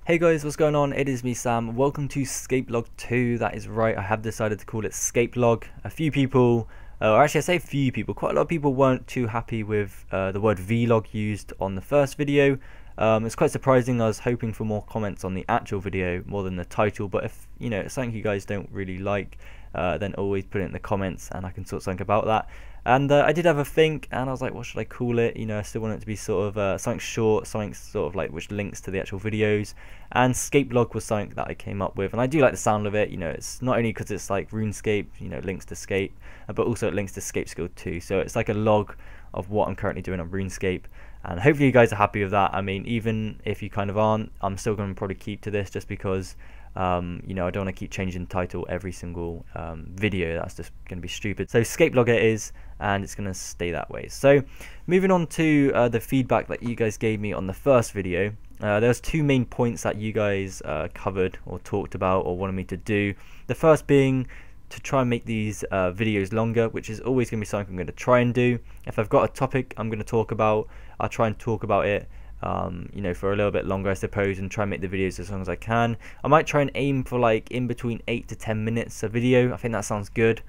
Hey guys, what's going on? It is me, Sam. Welcome to ScapeLog 2. That is right, I have decided to call it ScapeLog. A few people, or actually I say few people, quite a lot of people weren't too happy with the word vlog used on the first video. It's quite surprising. I was hoping for more comments on the actual video more than the title, but if it's something you guys don't really like, then always put it in the comments and I can sort something about that. And I did have a think, and I was like, what should I call it? I still want it to be sort of something short, something sort of like which links to the actual videos. And ScapeLog was something that I came up with, and I do like the sound of it. It's not only because it's like RuneScape, links to Scape, but also it links to ScapeSkill too. So it's like a log of what I'm currently doing on RuneScape, and hopefully you guys are happy with that. I mean, even if you kind of aren't, I'm still going to probably keep to this just because I don't want to keep changing the title every single video. That's just going to be stupid. So ScapeLog it is, and it's going to stay that way. So moving on to the feedback that you guys gave me on the first video. There's two main points that you guys covered or talked about or wanted me to do. The first being to try and make these videos longer, which is always going to be something I'm going to try and do. If I've got a topic I'm going to talk about, I'll try and talk about it for a little bit longer, I suppose, and try and make the videos as long as I can. I might try and aim for like in between 8 to 10 minutes a video. I think that sounds good,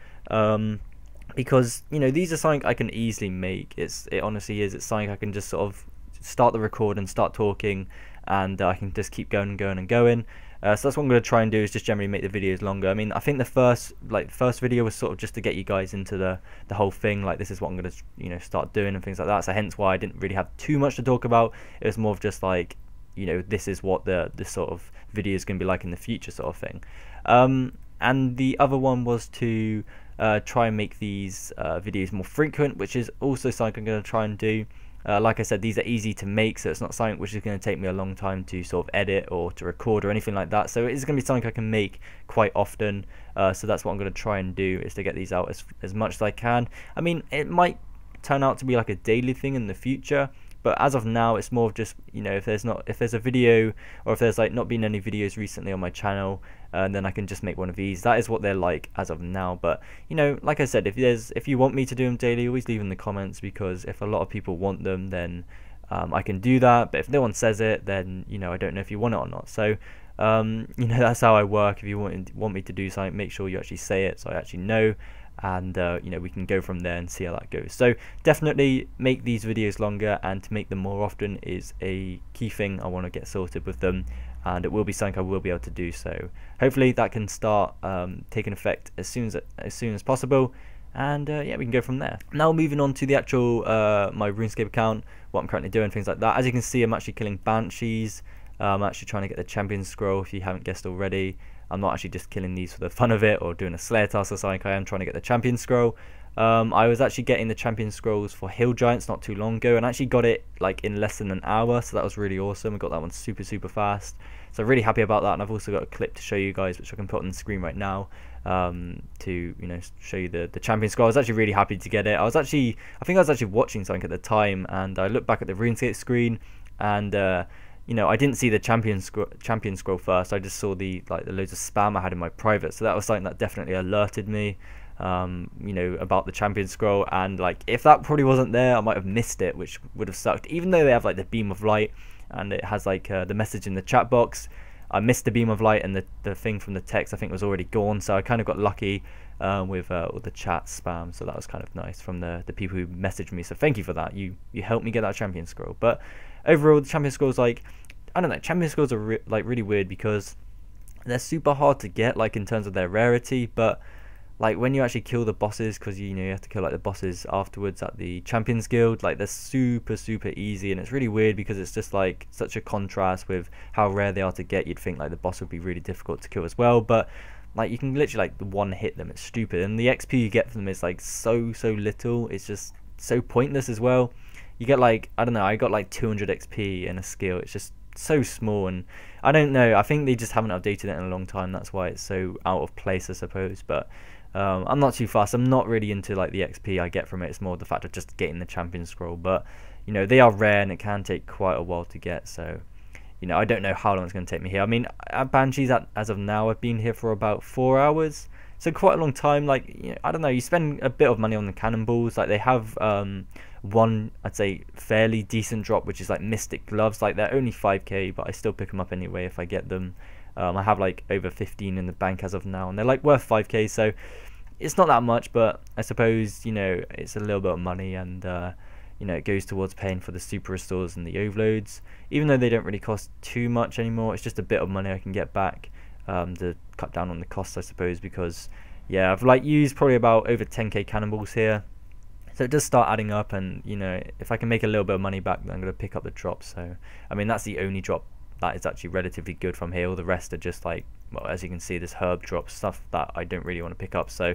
because these are something I can easily make. It honestly is. It's something I can just sort of start the record and start talking, and I can just keep going and going and going. So that's what I'm going to try and do, is just generally make the videos longer. I mean, I think the first video was sort of just to get you guys into the whole thing, like this is what I'm going to start doing and things like that. So hence why I didn't really have too much to talk about. It was more of just like this is what the sort of video is going to be like in the future, sort of thing. And the other one was to try and make these videos more frequent, which is also something I'm going to try and do. Like I said, these are easy to make, so it's not something which is going to take me a long time to sort of edit or to record or anything like that. So it is going to be something I can make quite often. So that's what I'm going to try and do, is to get these out as much as I can. I mean, it might turn out to be like a daily thing in the future, but as of now, it's more of just if there's a video, or if there's like not been any videos recently on my channel, then I can just make one of these. That is what they're like as of now. But like I said, if you want me to do them daily, always leave in the comments, because if a lot of people want them, then I can do that. But if no one says it, then I don't know if you want it or not. So that's how I work. If you want me to do something, make sure you actually say it, so I actually know. And we can go from there and see how that goes. So definitely make these videos longer, and to make them more often is a key thing I want to get sorted with them, and it will be something I will be able to do. So hopefully that can start taking effect as soon as possible, and we can go from there. Now moving on to the actual my RuneScape account, what I'm currently doing, things like that. As you can see, I'm actually killing banshees. I'm actually trying to get the champion scroll, if you haven't guessed already. I'm not actually just killing these for the fun of it or doing a slayer task or something. I am trying to get the champion scroll. I was actually getting the champion scrolls for hill giants not too long ago, and I actually got it like in less than an hour, so that was really awesome. I got that one super fast, so really happy about that. And I've also got a clip to show you guys, which I can put on the screen right now, to show you the champion scroll. I was actually really happy to get it. I think I was actually watching something at the time, and I looked back at the RuneScape screen, and I didn't see the champion scroll first. I just saw the loads of spam I had in my private, so that was something that definitely alerted me about the champion scroll. And like, if that probably wasn't there, I might have missed it, which would have sucked. Even though they have like the beam of light, and it has like the message in the chat box, I missed the beam of light, and the thing from the text I think was already gone. So I kind of got lucky with all the chat spam, so that was kind of nice from the people who messaged me. So thank you for that. You helped me get that champion scroll. But overall, the champion scrolls, like, I don't know, champion scrolls are really weird, because they're super hard to get, like in terms of their rarity. But like when you actually kill the bosses, because you have to kill like the bosses afterwards at the Champions Guild, like they're super easy, and it's really weird because it's just like such a contrast with how rare they are to get. You'd think like the boss would be really difficult to kill as well, but like you can literally like one hit them. It's stupid, and the XP you get from them is like so little. It's just so pointless as well. You get like, I don't know, I got like 200 XP in a skill. It's just so small, and I don't know, I think they just haven't updated it in a long time. That's why it's so out of place, I suppose. But I'm not too fast. I'm not really into like the XP I get from it. It's more the fact of just getting the champion scroll. But they are rare, and it can take quite a while to get. So I don't know how long it's going to take me here. I mean, at Banshees, as of now, I've been here for about 4 hours. So quite a long time. Like, you know, I don't know, you spend a bit of money on the cannonballs. Like, they have one, I'd say, fairly decent drop, which is like Mystic Gloves. Like, they're only 5k, but I still pick them up anyway if I get them. I have like over 15 in the bank as of now, and they're like worth 5k, so it's not that much, but I suppose, you know, it's a little bit of money, and you know, it goes towards paying for the super restores and the overloads, even though they don't really cost too much anymore. It's just a bit of money I can get back to cut down on the costs, I suppose, because yeah, I've like used probably about over 10k cannonballs here, so it does start adding up. And you know, if I can make a little bit of money back, then I'm going to pick up the drop. So I mean, that's the only drop that is actually relatively good from here. All the rest are just like, well, as you can see, this herb drop stuff that I don't really want to pick up. So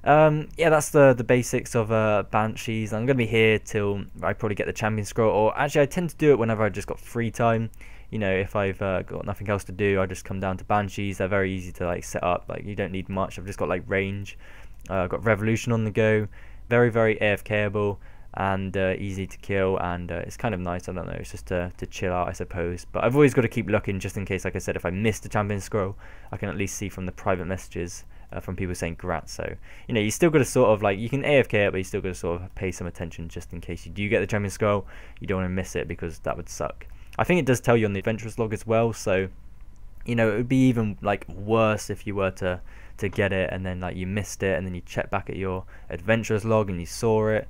yeah, that's the basics of Banshees. I'm going to be here till I probably get the champion scroll, or actually I tend to do it whenever I just got free time. You know, if I've got nothing else to do, I just come down to Banshees. They're very easy to like set up. Like, you don't need much. I've just got like range. I've got Revolution on the go. Very, very AFKable and easy to kill, and it's kind of nice. I don't know, it's just to chill out, I suppose. But I've always got to keep looking, just in case, like I said, if I miss the champion scroll, I can at least see from the private messages from people saying congrats. So, you know, you still got to sort of like, you can AFK it, but you still got to sort of pay some attention, just in case you do get the champion scroll. You don't want to miss it, because that would suck. I think it does tell you on the adventurous log as well, so you know, it would be even like worse if you were to get it and then like you missed it, and then you check back at your adventurous log and you saw it.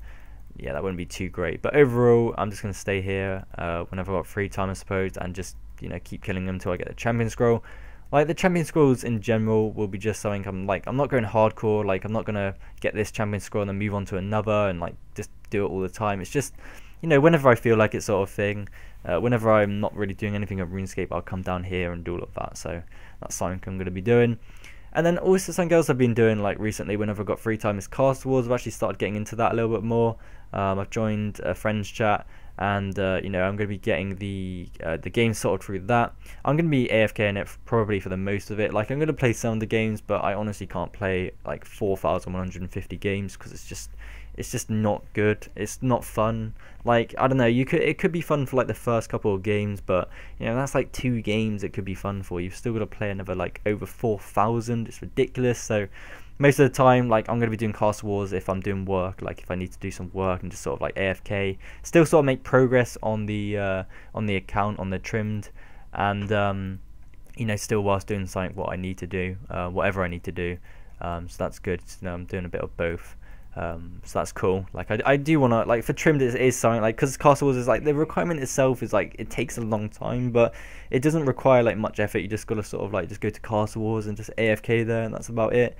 Yeah, that wouldn't be too great. But overall, I'm just going to stay here whenever I've got free time, I suppose, and just, you know, keep killing them until I get the champion scroll. Like, the champion scrolls in general will be just something I'm not going hardcore. Like, I'm not going to get this champion scroll and then move on to another and like just do it all the time. It's just, you know, whenever I feel like it, sort of thing. Whenever I'm not really doing anything at RuneScape, I'll come down here and do all of that. So that's something I'm going to be doing. And then also something else I've been doing like recently whenever I've got free time is Castle Wars. I've actually started getting into that a little bit more. I've joined a friend's chat, and you know, I'm going to be getting the game sorted through that. I'm going to be AFKing it probably for the most of it. Like, I'm going to play some of the games, but I honestly can't play like 4,150 games, because it's just not good. It's not fun. Like, I don't know, it could be fun for like the first couple of games, but you know, that's like 2 games it could be fun for. You've still got to play another like over 4,000. It's ridiculous. So most of the time, like, I'm going to be doing Castle Wars if I'm doing work, like if I need to do some work and just sort of like AFK, still sort of make progress on the account, on the trimmed, and you know, still whilst doing something what I need to do, whatever I need to do. So that's good. You know, I'm doing a bit of both. So that's cool. Like, I do want to, like, for trimmed it is something, like, because Castle Wars is like, the requirement itself is like, it takes a long time, but it doesn't require like much effort. You just got to sort of like just go to Castle Wars and just AFK there, and that's about it.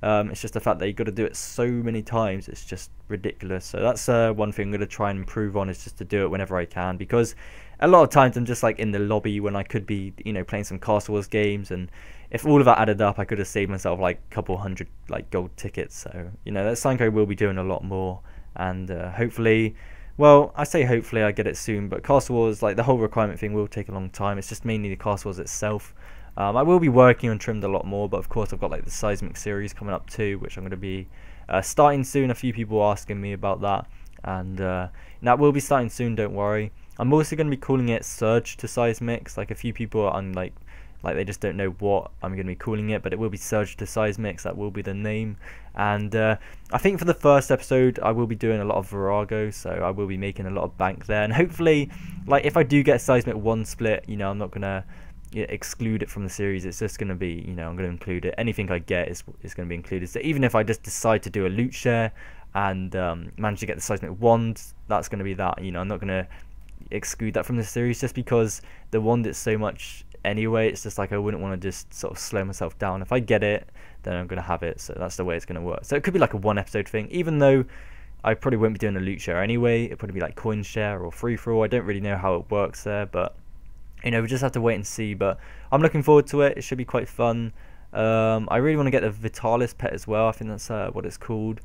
It's just the fact that you got to do it so many times. It's just ridiculous. So that's one thing I'm going to try and improve on, is just to do it whenever I can, because a lot of times I'm just like in the lobby when I could be, you know, playing some Castle Wars games, and if all of that added up, I could have saved myself like a couple hundred like gold tickets. So, you know, that's something I will be doing a lot more, and hopefully, well, I say hopefully I get it soon, but Castle Wars, like, the whole requirement thing will take a long time. It's just mainly the Castle Wars itself. I will be working on trimmed a lot more, but of course I've got like the seismic series coming up too, which I'm going to be starting soon. A few people are asking me about that, and that will be starting soon, don't worry. I'm also going to be calling it Surge to Seismics. Like, a few people are like they just don't know what I'm going to be calling it, but it will be Surge to Seismics. That will be the name. And I think for the first episode I will be doing a lot of Virago, so I will be making a lot of bank there, and hopefully, like, if I do get Seismic 1 split, you know, I'm not going to exclude it from the series. It's just going to be, you know, I'm going to include it. Anything I get is going to be included. So even if I just decide to do a loot share and manage to get the seismic wand, that's going to be that. You know, I'm not going to exclude that from the series, just because the wand is so much anyway. It's just like, I wouldn't want to just sort of slow myself down. If I get it, then I'm going to have it. So that's the way it's going to work. So it could be like a 1 episode thing, even though I probably won't be doing a loot share anyway. It'll probably be like coin share or free for all. I don't really know how it works there, but you know, we just have to wait and see. But I'm looking forward to it. It should be quite fun. I really want to get the Vitalis pet as well. I think that's what it's called.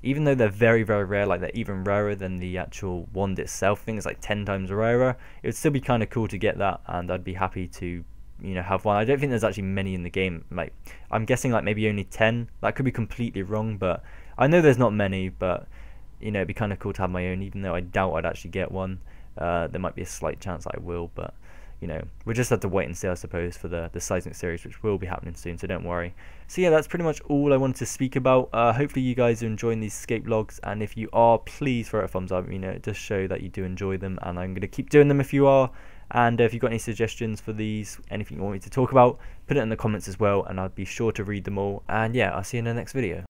Even though they're very, very rare, like they're even rarer than the actual wand itself. I think it's like 10 times rarer. It would still be kind of cool to get that, and I'd be happy to, you know, have one. I don't think there's actually many in the game. Like, I'm guessing like maybe only 10. That could be completely wrong, but I know there's not many. But you know, it'd be kind of cool to have my own, even though I doubt I'd actually get one. There might be a slight chance I will, but you know, we'll just have to wait and see, I suppose, for the seismic series, which will be happening soon, so don't worry. So yeah, that's pretty much all I wanted to speak about. Hopefully you guys are enjoying these ScapeLogs, and if you are, please throw it a thumbs up. You know, it does show that you do enjoy them, and I'm going to keep doing them if you are. And if you've got any suggestions for these, anything you want me to talk about, put it in the comments as well, and I'll be sure to read them all. And yeah, I'll see you in the next video.